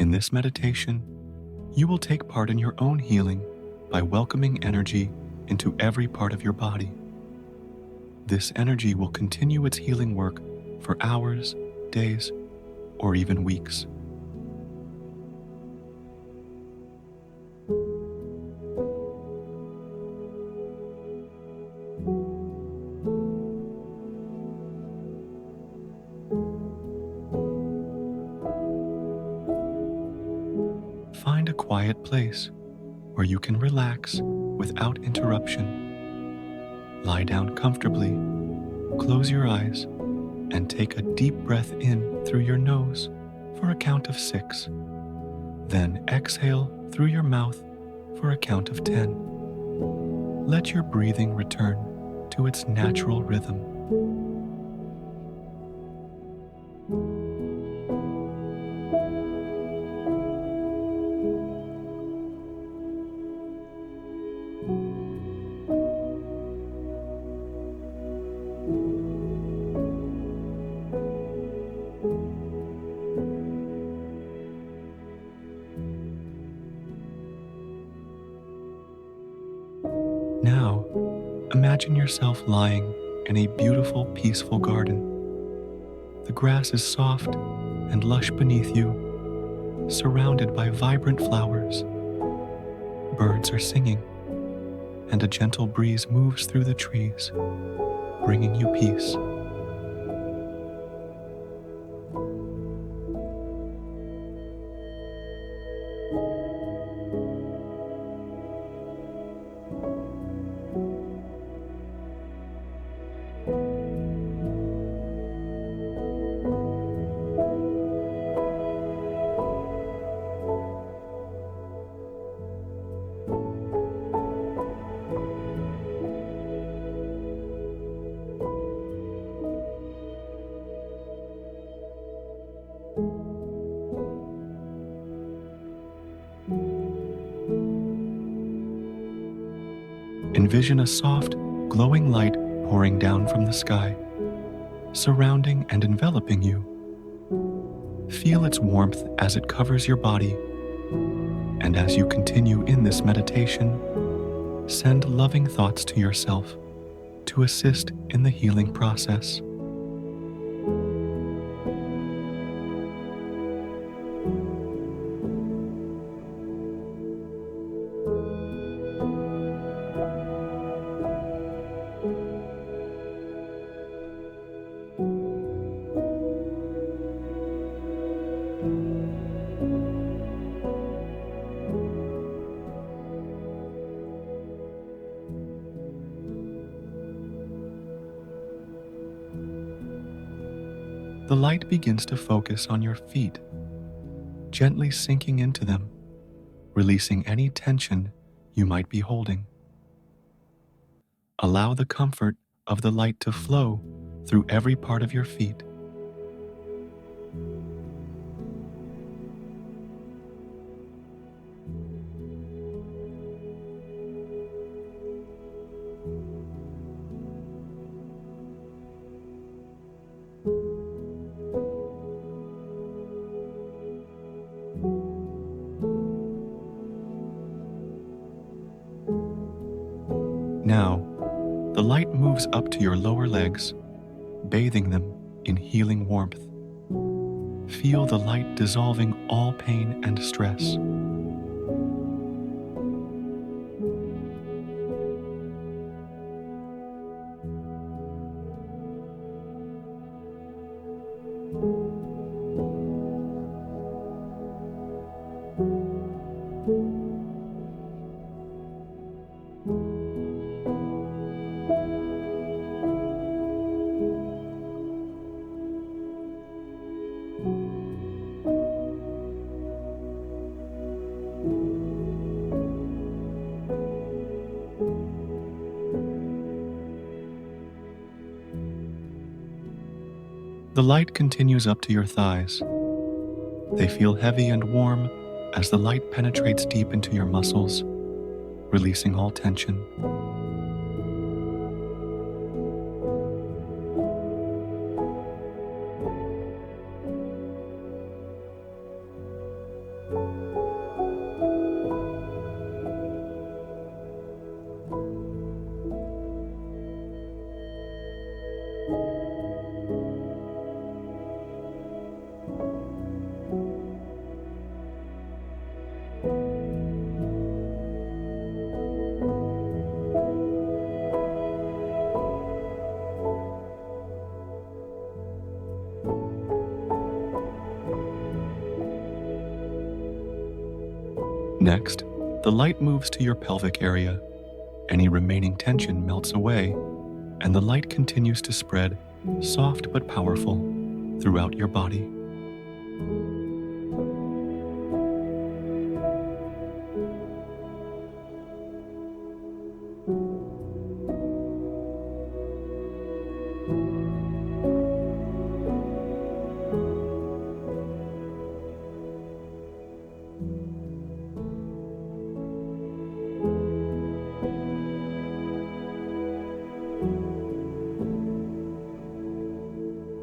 In this meditation, you will take part in your own healing by welcoming energy into every part of your body. This energy will continue its healing work for hours, days, or even weeks. Find a quiet place where you can relax without interruption. Lie down comfortably, close your eyes, and take a deep breath in through your nose for a count of 6. Then exhale through your mouth for a count of 10. Let your breathing return to its natural rhythm. Now, imagine yourself lying in a beautiful, peaceful garden. The grass is soft and lush beneath you, surrounded by vibrant flowers. Birds are singing, and a gentle breeze moves through the trees, bringing you peace. Envision a soft, glowing light pouring down from the sky, surrounding and enveloping you. Feel its warmth as it covers your body, and as you continue in this meditation, send loving thoughts to yourself to assist in the healing process. The light begins to focus on your feet, gently sinking into them, releasing any tension you might be holding. Allow the comfort of the light to flow through every part of your feet. Now, the light moves up to your lower legs, bathing them in healing warmth. Feel the light dissolving all pain and stress. The light continues up to your thighs. They feel heavy and warm as the light penetrates deep into your muscles, releasing all tension. Next, the light moves to your pelvic area. Any remaining tension melts away, and the light continues to spread, soft but powerful, throughout your body.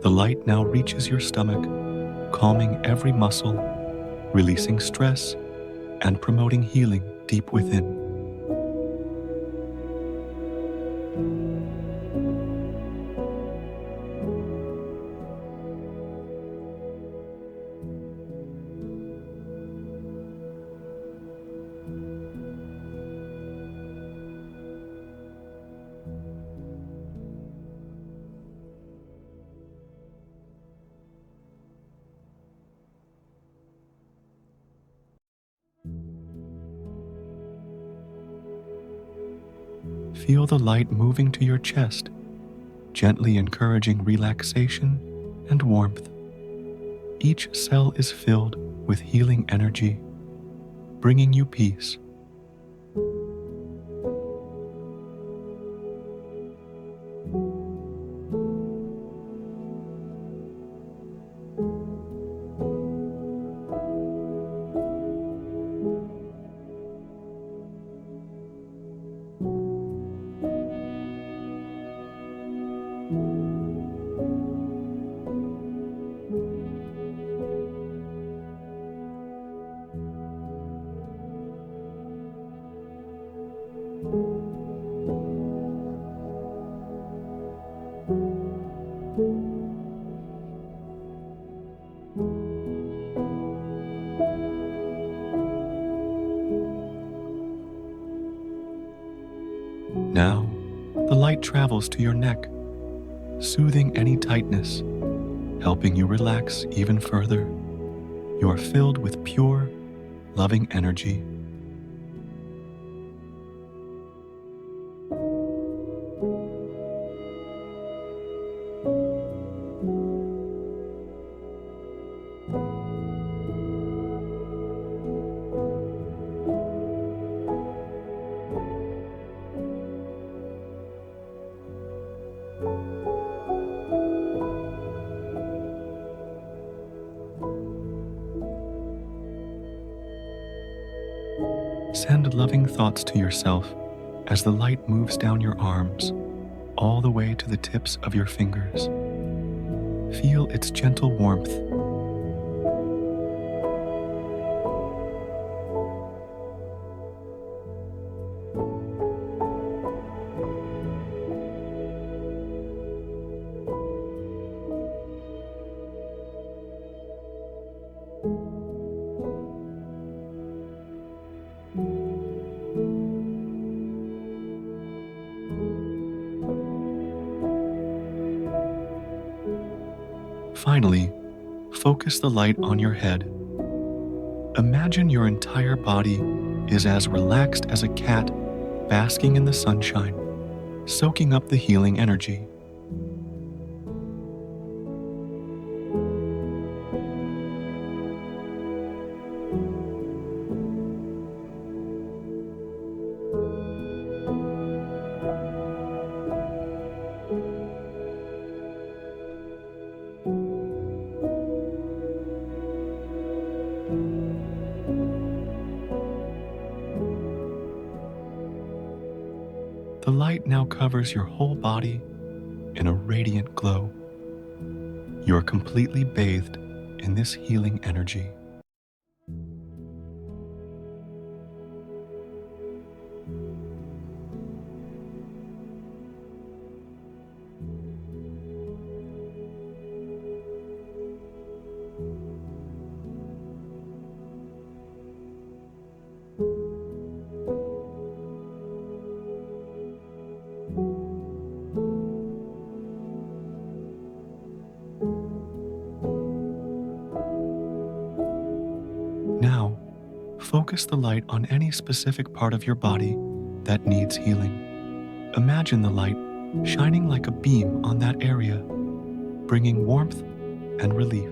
The light now reaches your stomach, calming every muscle, releasing stress, and promoting healing deep within. Feel the light moving to your chest, gently encouraging relaxation and warmth. Each cell is filled with healing energy, bringing you peace. Now, the light travels to your neck, soothing any tightness, helping you relax even further. You are filled with pure, loving energy. Send loving thoughts to yourself as the light moves down your arms, all the way to the tips of your fingers. Feel its gentle warmth. Finally, focus the light on your head. Imagine your entire body is as relaxed as a cat basking in the sunshine, soaking up the healing energy. The light now covers your whole body in a radiant glow. You are completely bathed in this healing energy. Now, focus the light on any specific part of your body that needs healing. Imagine the light shining like a beam on that area, bringing warmth and relief.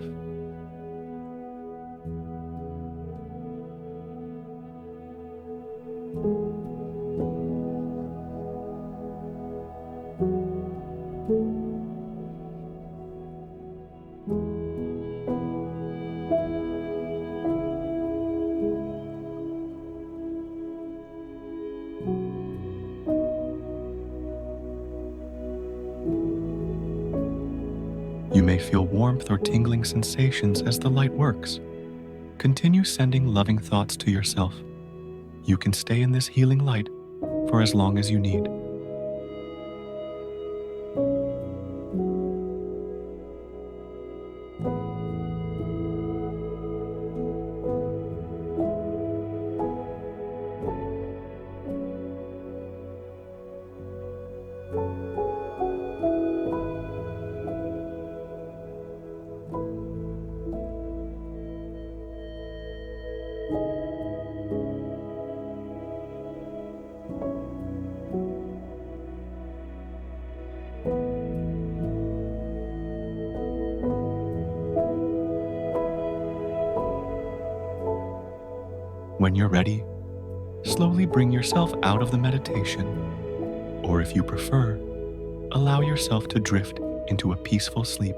You may feel warmth or tingling sensations as the light works. Continue sending loving thoughts to yourself. You can stay in this healing light for as long as you need. When you're ready, slowly bring yourself out of the meditation, or if you prefer, allow yourself to drift into a peaceful sleep.